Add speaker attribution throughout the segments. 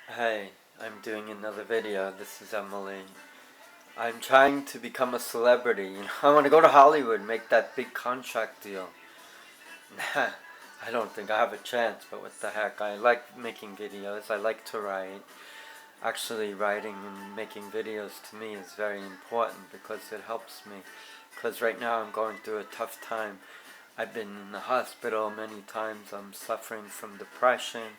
Speaker 1: Hey, I'm doing another video. This is Emily. I'm trying to become a celebrity. I want to go to Hollywood, make that big contract deal. I don't think I have a chance, but what the heck. I like making videos. I like to write. Actually, writing and making videos to me is very important because it helps me. Because right now I'm going through a tough time. I've been in the hospital many times. I'm suffering from depression.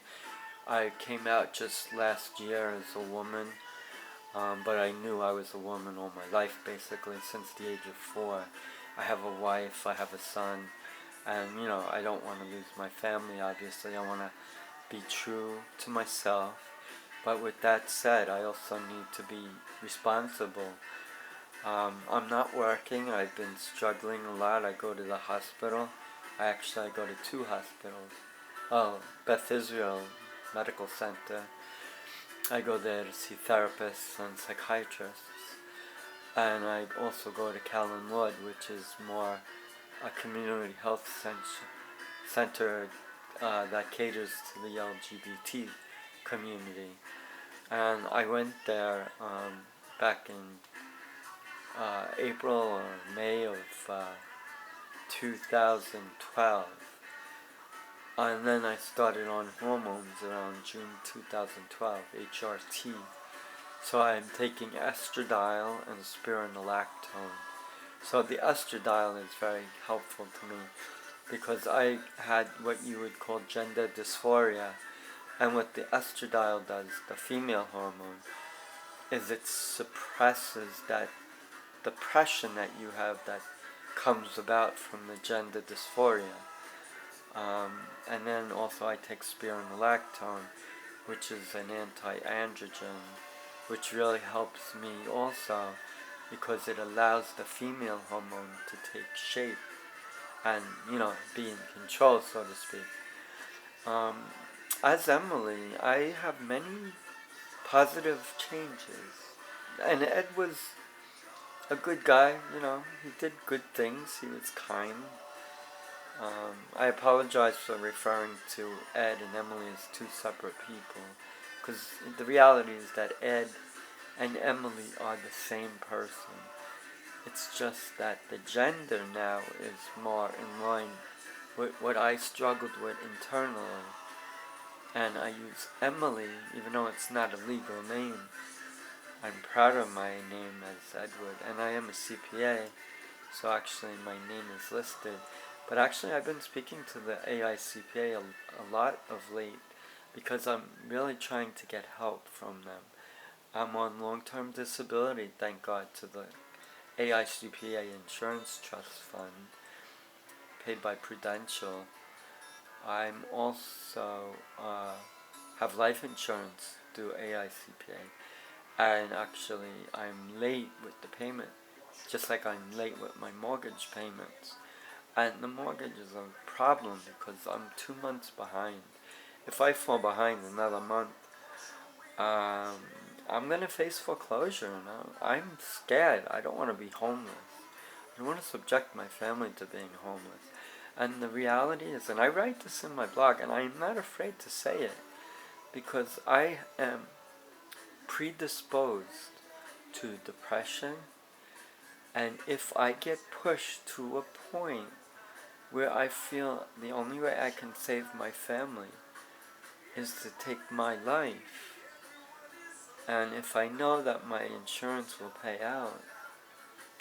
Speaker 1: I came out just last year as a woman, but I knew I was a woman all my life, basically, since the age of 4. I have a wife, I have a son, and, I don't want to lose my family, obviously. I want to be true to myself, but with that said, I also need to be responsible. I'm not working, I've been struggling a lot. I go to the hospital. I go to 2 hospitals. Oh, Beth Israel Medical Center. I go there to see therapists and psychiatrists. And I also go to Callan Wood, which is more a community health center that caters to the LGBT community. And I went there back in April or May of 2012. And then I started on hormones around June 2012, HRT. So I'm taking estradiol and spironolactone. So the estradiol is very helpful to me because I had what you would call gender dysphoria. And what the estradiol does, the female hormone, is it suppresses that depression that you have that comes about from the gender dysphoria. And then also I take spironolactone, which is an anti-androgen, which really helps me also because it allows the female hormone to take shape and, be in control, so to speak. As Emily, I have many positive changes. And Ed was a good guy, he did good things, he was kind. I apologize for referring to Ed and Emily as 2 separate people, because the reality is that Ed and Emily are the same person. It's just that the gender now is more in line with what I struggled with internally. And I use Emily, even though it's not a legal name. I'm proud of my name as Edward, and I am a CPA, so actually my name is listed. But actually I've been speaking to the AICPA a lot of late because I'm really trying to get help from them. I'm on long-term disability, thank God, to the AICPA Insurance Trust Fund, paid by Prudential. I'm also have life insurance through AICPA, and actually I'm late with the payment, just like I'm late with my mortgage payments. And the mortgage is a problem because I'm 2 months behind. If I fall behind another month, I'm going to face foreclosure. I'm scared. I don't want to be homeless. I don't want to subject my family to being homeless. And the reality is, and I write this in my blog, and I'm not afraid to say it, because I am predisposed to depression, and if I get pushed to a point where I feel the only way I can save my family is to take my life, and if I know that my insurance will pay out,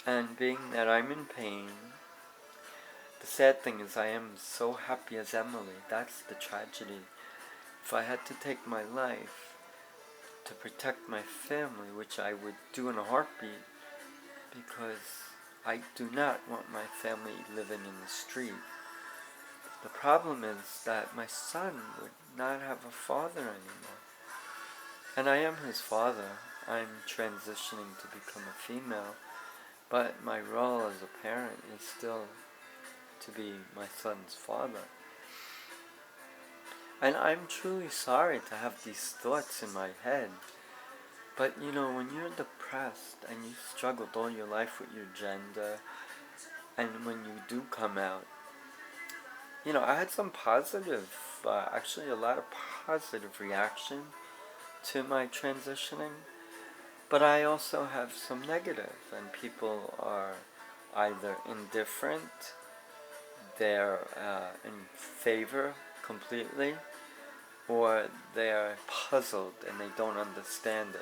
Speaker 1: and being that I'm in pain, the sad thing is I am so happy as Emily. That's the tragedy. If I had to take my life to protect my family, which I would do in a heartbeat, because I do not want my family living in the street. The problem is that my son would not have a father anymore. And I am his father. I'm transitioning to become a female, but my role as a parent is still to be my son's father. And I'm truly sorry to have these thoughts in my head. But when you're depressed and you struggled all your life with your gender, and when you do come out, I had some positive, actually a lot of positive reaction to my transitioning, but I also have some negative, and people are either indifferent, they're in favor completely, or they're puzzled and they don't understand it.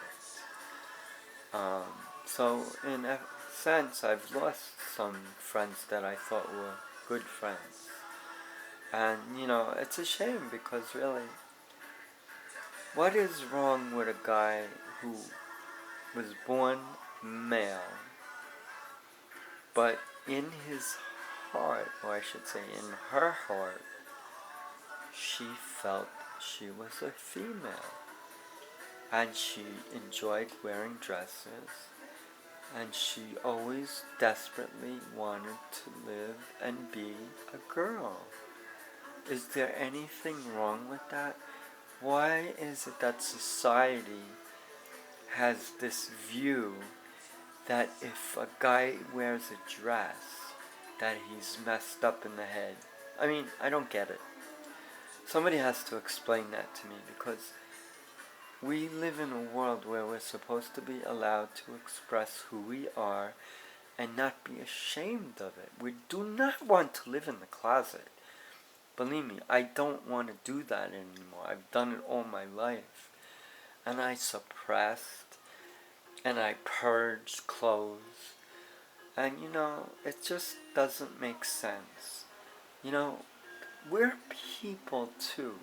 Speaker 1: So in a sense, I've lost some friends that I thought were good friends. And, it's a shame because really, what is wrong with a guy who was born male, but in his heart, or I should say in her heart, she felt she was a female, and she enjoyed wearing dresses, and she always desperately wanted to live and be a girl. Is there anything wrong with that? Why is it that society has this view that if a guy wears a dress, that he's messed up in the head? I mean, I don't get it. Somebody has to explain that to me, because we live in a world where we're supposed to be allowed to express who we are and not be ashamed of it. We do not want to live in the closet. Believe me, I don't want to do that anymore. I've done it all my life. And I suppressed, and I purged clothes. And it just doesn't make sense. We're people too.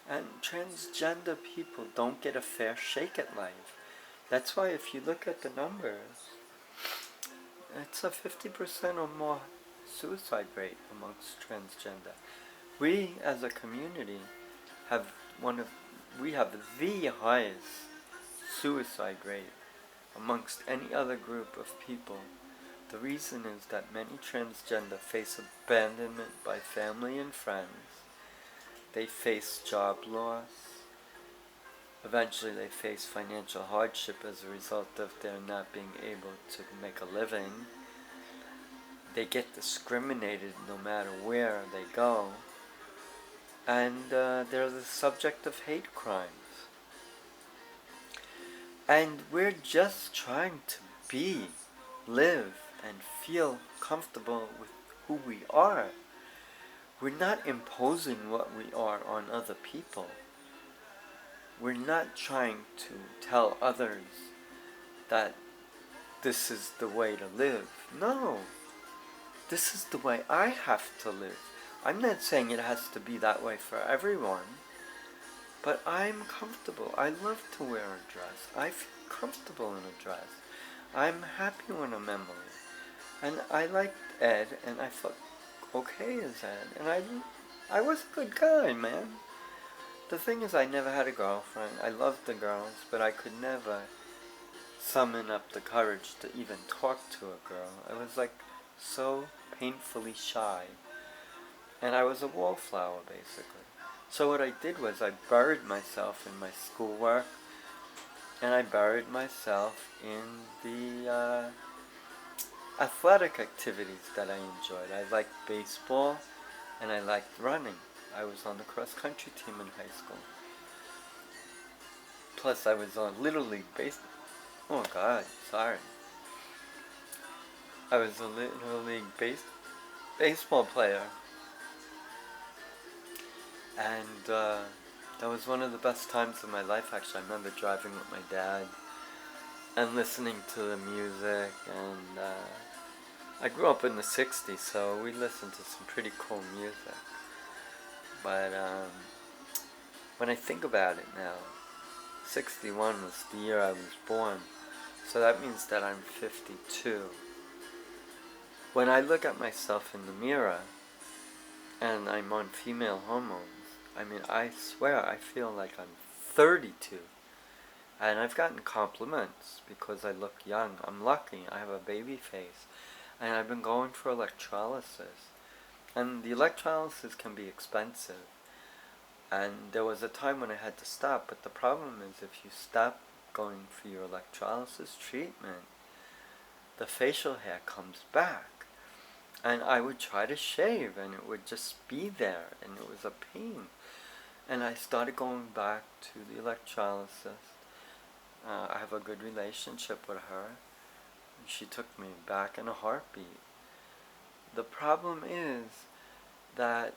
Speaker 1: And transgender people don't get a fair shake at life. That's why if you look at the numbers, it's a 50% or more suicide rate amongst transgender. We as a community have the highest suicide rate amongst any other group of people. The reason is that many transgender face abandonment by family and friends. They face job loss. Eventually they face financial hardship as a result of their not being able to make a living. They get discriminated no matter where they go. And they're the subject of hate crimes. And we're just trying to live, and feel comfortable with who we are. We're not imposing what we are on other people. We're not trying to tell others that this is the way to live. No. This is the way I have to live. I'm not saying it has to be that way for everyone, but I'm comfortable. I love to wear a dress. I feel comfortable in a dress. I'm happy when I'm Emily. And I liked Ed, and I felt okay as Ed. And I was a good guy, man. The thing is, I never had a girlfriend. I loved the girls, but I could never summon up the courage to even talk to a girl. I was so painfully shy. And I was a wallflower, basically. So what I did was I buried myself in my schoolwork, and I buried myself in the athletic activities that I enjoyed. I liked baseball, and I liked running. I was on the cross-country team in high school. Plus, I was on Little League baseball. Oh, God, sorry. I was a Little League baseball player. And that was one of the best times of my life, actually. I remember driving with my dad and listening to the music. And I grew up in the 60s, so we listened to some pretty cool music. But when I think about it now, 61 was the year I was born. So that means that I'm 52. When I look at myself in the mirror and I'm on female hormones, I swear I feel like I'm 32. And I've gotten compliments because I look young. I'm lucky. I have a baby face. And I've been going for electrolysis. And the electrolysis can be expensive. And there was a time when I had to stop. But the problem is if you stop going for your electrolysis treatment, the facial hair comes back. And I would try to shave and it would just be there. And it was a pain. And I started going back to the electrolysis. I have a good relationship with her. She took me back in a heartbeat. The problem is that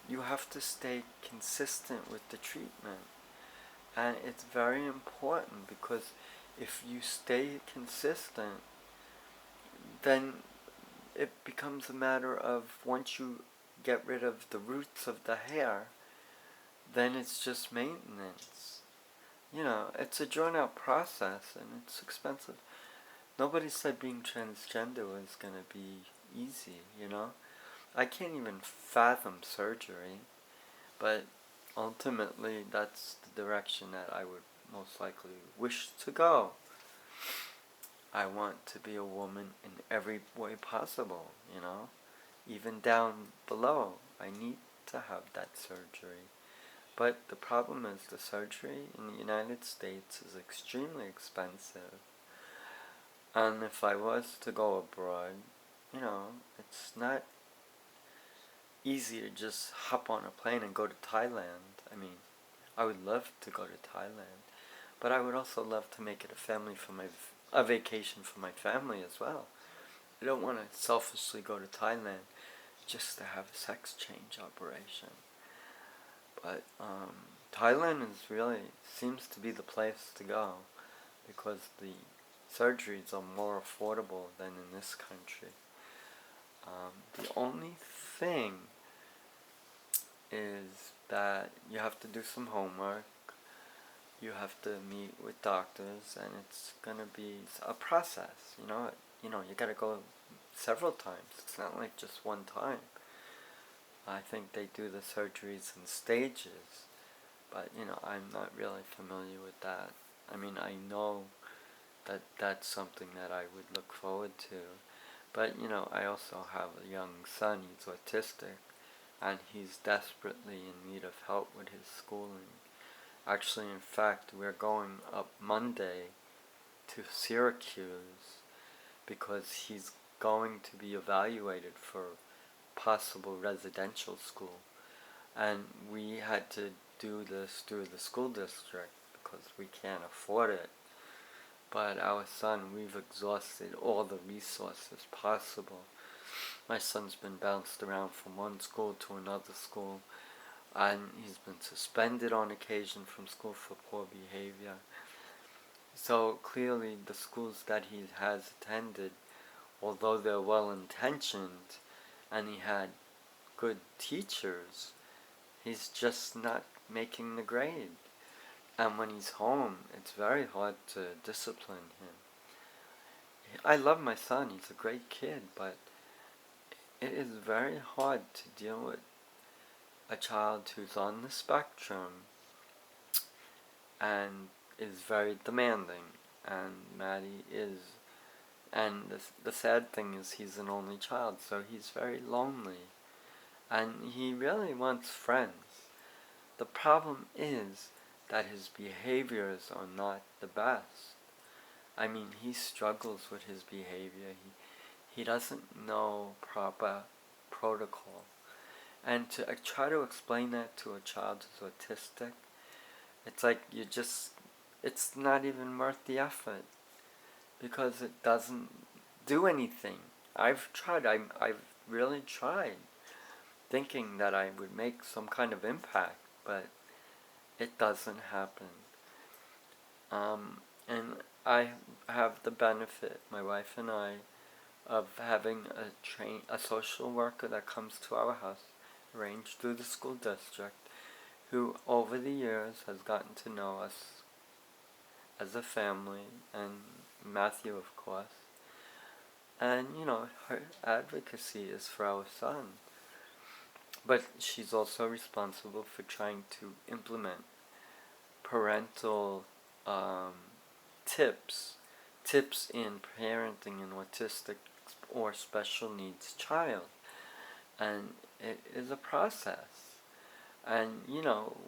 Speaker 1: you have to stay consistent with the treatment. And it's very important because if you stay consistent, then it becomes a matter of once you get rid of the roots of the hair, then it's just maintenance. You know, it's a drawn out process and it's expensive. Nobody said being transgender was going to be easy, you know? I can't even fathom surgery, but ultimately that's the direction that I would most likely wish to go. I want to be a woman in every way possible, you know? Even down below, I need to have that surgery. But the problem is the surgery in the United States is extremely expensive. And if I was to go abroad, you know, it's not easy to just hop on a plane and go to Thailand. I mean, I would love to go to Thailand, but I would also love to make it a vacation for my family as well. I don't want to selfishly go to Thailand just to have a sex change operation. But Thailand is really seems to be the place to go because the surgeries are more affordable than in this country. The only thing is that you have to do some homework, you have to meet with doctors, and it's gonna be a process. You gotta go several times. It's not like just one time. I think they do the surgeries in stages, but I'm not really familiar with that. I mean, I know that that's something that I would look forward to, but I also have a young son. He's autistic, and he's desperately in need of help with his schooling. Actually, in fact, we're going up Monday to Syracuse because he's going to be evaluated for possible residential school. And we had to do this through the school district because we can't afford it. But our son, we've exhausted all the resources possible. My son's been bounced around from one school to another school, and he's been suspended on occasion from school for poor behavior. So clearly the schools that he has attended, although they're well-intentioned and he had good teachers, he's just not making the grade. And when he's home, it's very hard to discipline him. I love my son, he's a great kid, but it is very hard to deal with a child who's on the spectrum and is very demanding. And Maddie is, and the sad thing is he's an only child, so he's very lonely. And he really wants friends. The problem is that his behaviors are not the best. I mean, he struggles with his behavior. He doesn't know proper protocol. And to try to explain that to a child who's autistic, it's like it's not even worth the effort because it doesn't do anything. I've tried, I've really tried thinking that I would make some kind of impact, but it doesn't happen. And I have the benefit, my wife and I, of having a social worker that comes to our house, arranged through the school district, who over the years has gotten to know us as a family, and Matthew, of course. And her advocacy is for our son. But she's also responsible for trying to implement parental tips in parenting an autistic or special needs child. And it is a process. And,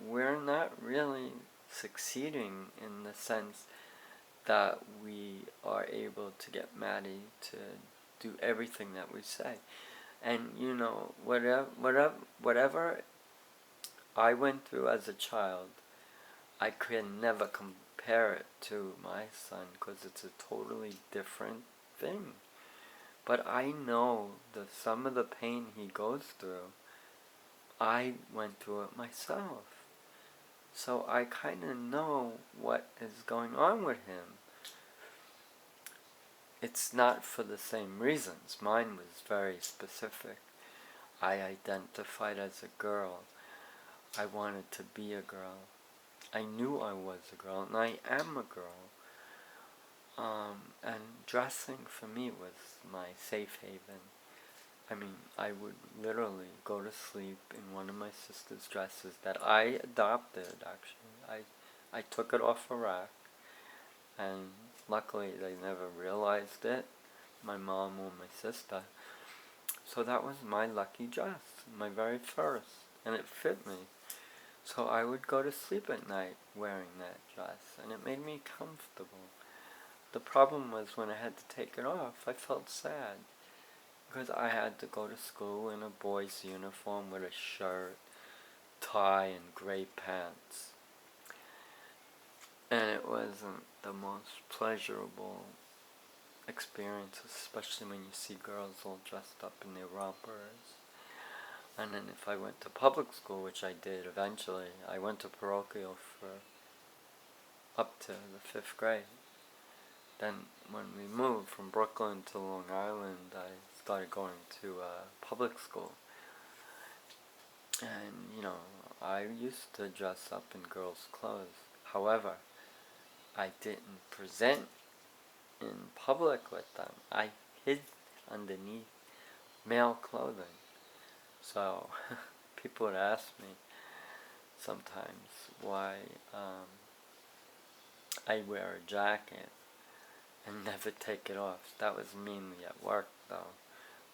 Speaker 1: we're not really succeeding in the sense that we are able to get Maddie to do everything that we say. And, whatever I went through as a child, I can never compare it to my son because it's a totally different thing. But I know that some of the pain he goes through, I went through it myself. So I kind of know what is going on with him. It's not for the same reasons. Mine was very specific. I identified as a girl. I wanted to be a girl. I knew I was a girl, and I am a girl. And dressing for me was my safe haven. I mean, I would literally go to sleep in one of my sister's dresses that I adopted, actually. I took it off a rack, and luckily they never realized it, my mom or my sister. So that was my lucky dress, my very first, and it fit me. So I would go to sleep at night wearing that dress, and it made me comfortable. The problem was when I had to take it off, I felt sad. Because I had to go to school in a boy's uniform with a shirt, tie, and gray pants. And it wasn't the most pleasurable experience, especially when you see girls all dressed up in their rompers. And then if I went to public school, which I did eventually, I went to parochial for up to the 5th grade. Then when we moved from Brooklyn to Long Island, I started going to public school. And, I used to dress up in girls' clothes. However, I didn't present in public with them. I hid underneath male clothing. So people would ask me sometimes why I wear a jacket and never take it off. That was mainly at work, though,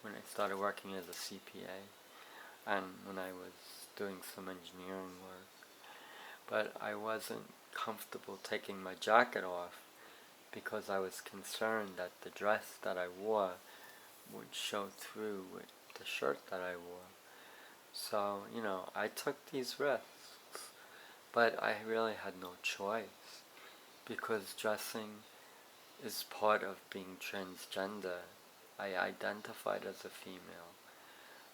Speaker 1: when I started working as a CPA and when I was doing some engineering work. But I wasn't comfortable taking my jacket off because I was concerned that the dress that I wore would show through with the shirt that I wore. So, I took these risks, but I really had no choice because dressing is part of being transgender. I identified as a female,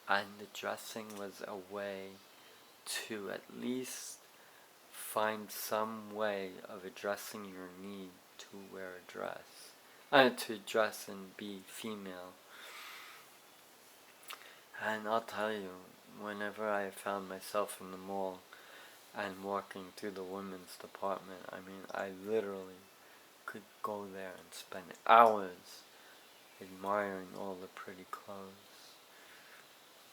Speaker 1: and the dressing was a way to at least find some way of addressing your need to wear a dress, to dress and be female. And I'll tell you, whenever I found myself in the mall and walking through the women's department, I literally could go there and spend hours admiring all the pretty clothes.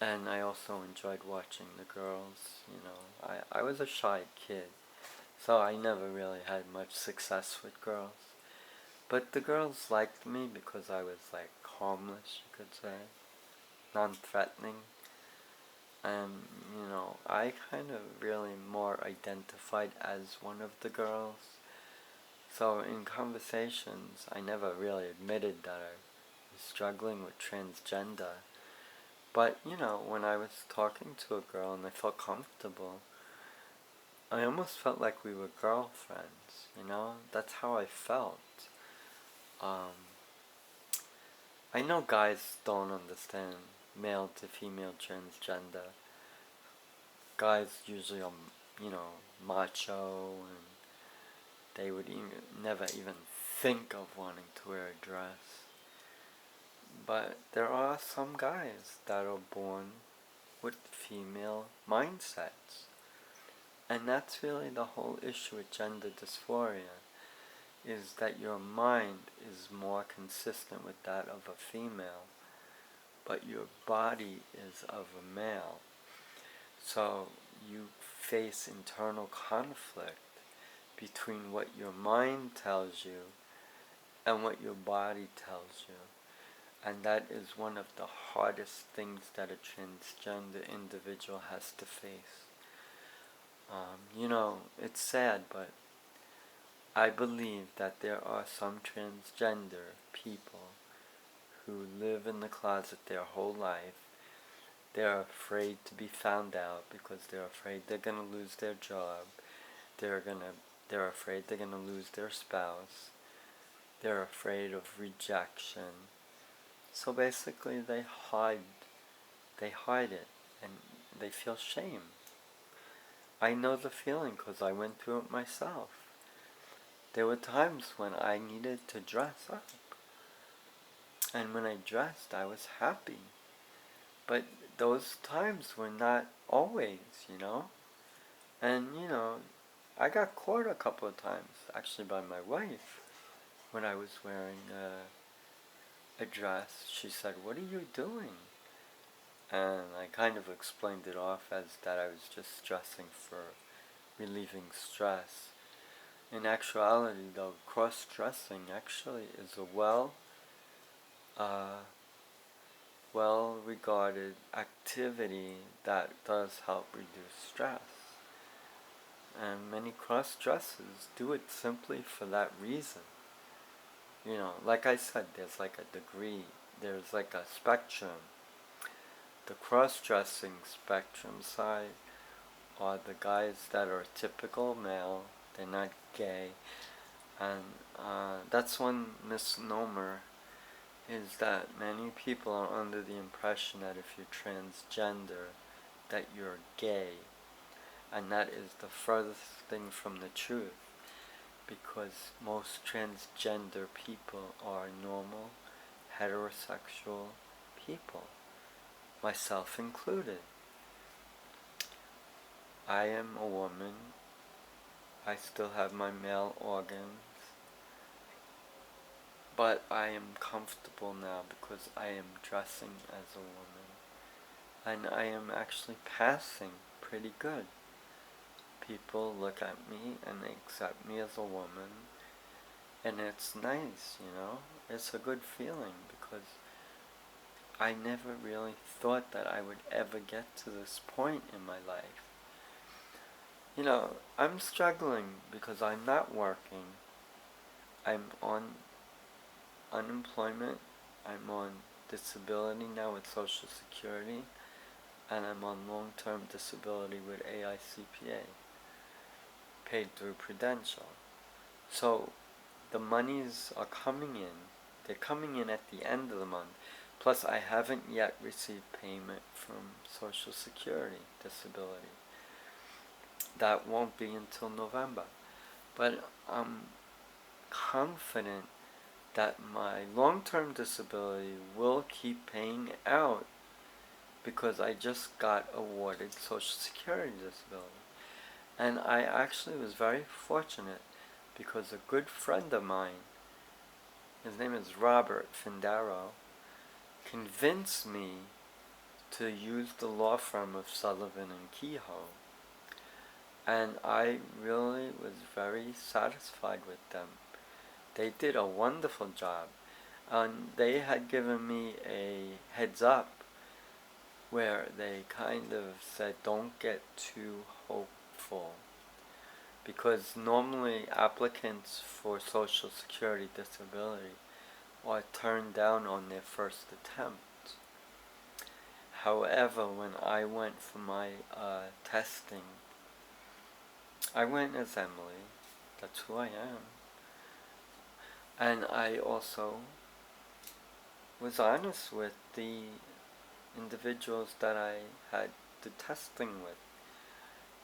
Speaker 1: And I also enjoyed watching the girls, I was a shy kid, so I never really had much success with girls. But the girls liked me because I was harmless, you could say, non-threatening. And, I kind of really more identified as one of the girls. So in conversations, I never really admitted that I was struggling with transgender. But, when I was talking to a girl and I felt comfortable, I almost felt like we were girlfriends, That's how I felt. I know guys don't understand male to female transgender. Guys usually are, macho, and they would never even think of wanting to wear a dress. But there are some guys that are born with female mindsets. And that's really the whole issue with gender dysphoria, is that your mind is more consistent with that of a female, but your body is of a male. So you face internal conflict between what your mind tells you and what your body tells you. And that is one of the hardest things that a transgender individual has to face. It's sad, but I believe that there are some transgender people who live in the closet their whole life, They're afraid to be found out because they're afraid they're gonna lose their job. They're afraid they're gonna lose their spouse. They're afraid of rejection. So basically they hide it, and they feel shame. I know the feeling because I went through it myself. There were times when I needed to dress up. And when I dressed, I was happy. But those times were not always, And, I got caught a couple of times, actually by my wife, when I was wearing a dress. She said, "What are you doing?" And I kind of explained it off as that I was just dressing for relieving stress. In actuality, though, cross-dressing actually is a well-regarded activity that does help reduce stress. And many cross-dressers do it simply for that reason. Like I said, there's like a degree, there's like a spectrum. The cross-dressing spectrum side are the guys that are typical male, they're not gay, and that's one misnomer, is that many people are under the impression that if you're transgender, that you're gay, and that is the furthest thing from the truth, because most transgender people are normal, heterosexual people, myself included. I am a woman. I still have my male organs. But I am comfortable now because I am dressing as a woman. And I am actually passing pretty good. People look at me and they accept me as a woman. And it's nice, It's a good feeling because I never really thought that I would ever get to this point in my life. I'm struggling because I'm not working. I'm on unemployment. I'm on disability now with Social Security. And I'm on long-term disability with AICPA, paid through Prudential. So the monies are coming in. They're coming in at the end of the month. Plus I haven't yet received payment from Social Security disability. That won't be until November. But I'm confident that my long-term disability will keep paying out because I just got awarded Social Security disability. And I actually was very fortunate because a good friend of mine, his name is Robert Findaro, convinced me to use the law firm of Sullivan and Kehoe. And I really was very satisfied with them. They did a wonderful job. And they had given me a heads up where they kind of said, don't get too hopeful. Because normally applicants for Social Security disability are turned down on their first attempt. However, when I went for my testing, I went as Emily. That's who I am. And I also was honest with the individuals that I had the testing with.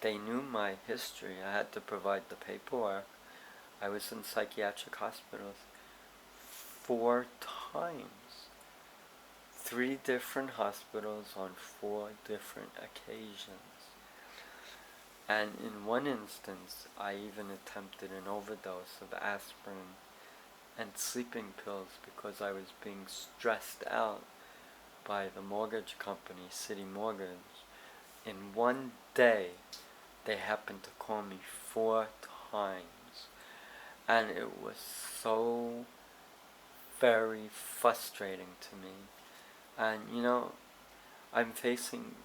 Speaker 1: They knew my history. I had to provide the paperwork. I was in psychiatric hospitals 4 times. 3 different hospitals on 4 different occasions. And in one instance, I even attempted an overdose of aspirin and sleeping pills because I was being stressed out by the mortgage company, City Mortgage. In one day, they happened to call me 4 times. And it was so very frustrating to me. And I'm facing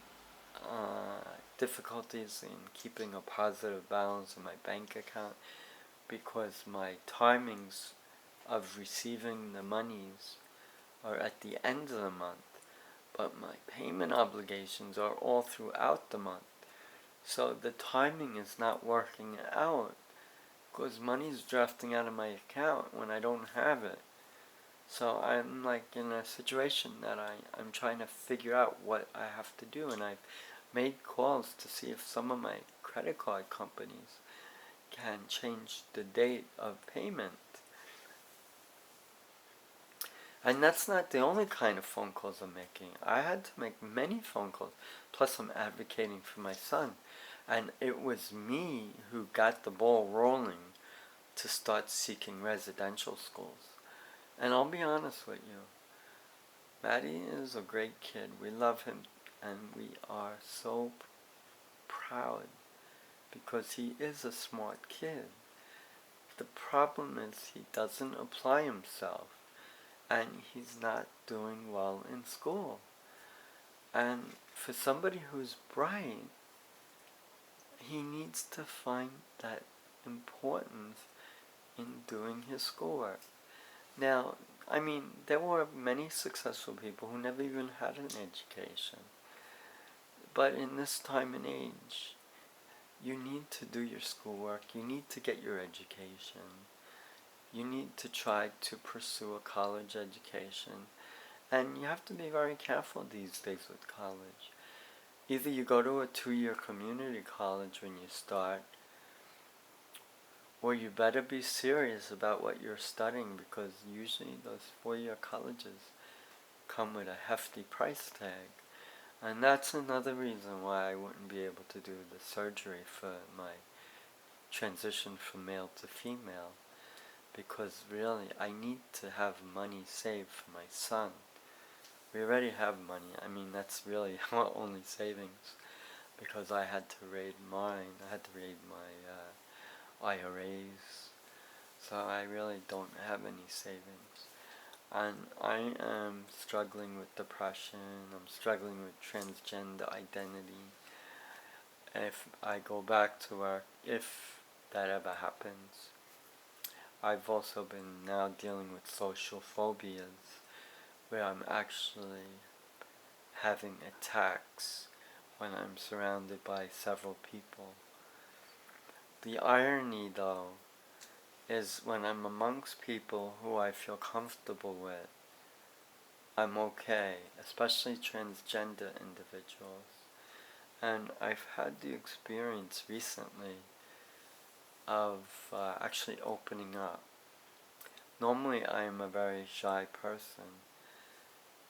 Speaker 1: difficulties in keeping a positive balance in my bank account because my timings of receiving the monies are at the end of the month. but my payment obligations are all throughout the month. So the timing is not working out because money's drafting out of my account when I don't have it. So I'm like in a situation that I'm trying to figure out what I have to do, and I've made calls to see if some of my credit card companies can change the date of payment. And that's not the only kind of phone calls I'm making. I had to make many phone calls. Plus I'm advocating for my son. And it was me who got the ball rolling to start seeking residential schools. And I'll be honest with you, Maddie is a great kid. We love him and we are so proud because he is a smart kid. The problem is he doesn't apply himself and he's not doing well in school. And for somebody who's bright, he needs to find that importance in doing his schoolwork. Now, I mean, there were many successful people who never even had an education. But in this time and age, you need to do your schoolwork, you need to get your education, you need to try to pursue a college education, and you have to be very careful these days with college. Either you go to a 2-year community college when you start, or you better be serious about what you're studying, because usually those 4-year colleges come with a hefty price tag. And that's another reason why I wouldn't be able to do the surgery for my transition from male to female, because really I need to have money saved for my son. We already have money. I mean, that's really our only savings, because I had to raid mine. I had to raid my IRAs. So I really don't have any savings. And I am struggling with depression. I'm struggling with transgender identity. If I go back to work, if that ever happens, I've also been now dealing with social phobias, where I'm actually having attacks when I'm surrounded by several people. The irony, though, is when I'm amongst people who I feel comfortable with, I'm okay, especially transgender individuals. And I've had the experience recently of actually opening up. Normally I am a very shy person,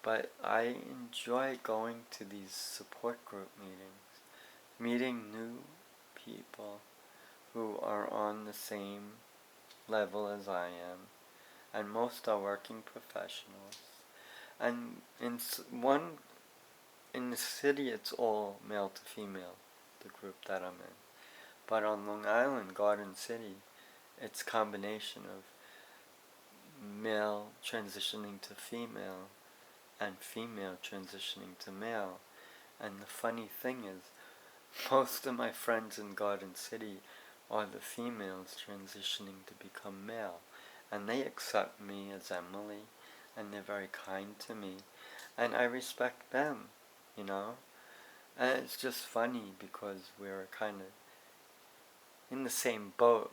Speaker 1: but I enjoy going to these support group meetings, meeting new people who are on the same level as I am, and most are working professionals. And in the city, it's all male to female, the group that I'm in. But on Long Island, Garden City, it's a combination of male transitioning to female and female transitioning to male. And the funny thing is, most of my friends in Garden City are the females transitioning to become male. And they accept me as Emily, and they're very kind to me. And I respect them, you know? And it's just funny because we're kind of in the same boat.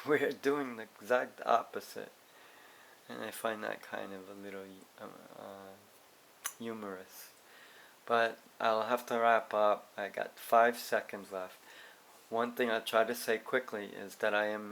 Speaker 1: We're doing the exact opposite. And I find that kind of a little humorous. But I'll have to wrap up. I got 5 seconds left. One thing I'll try to say quickly is that I am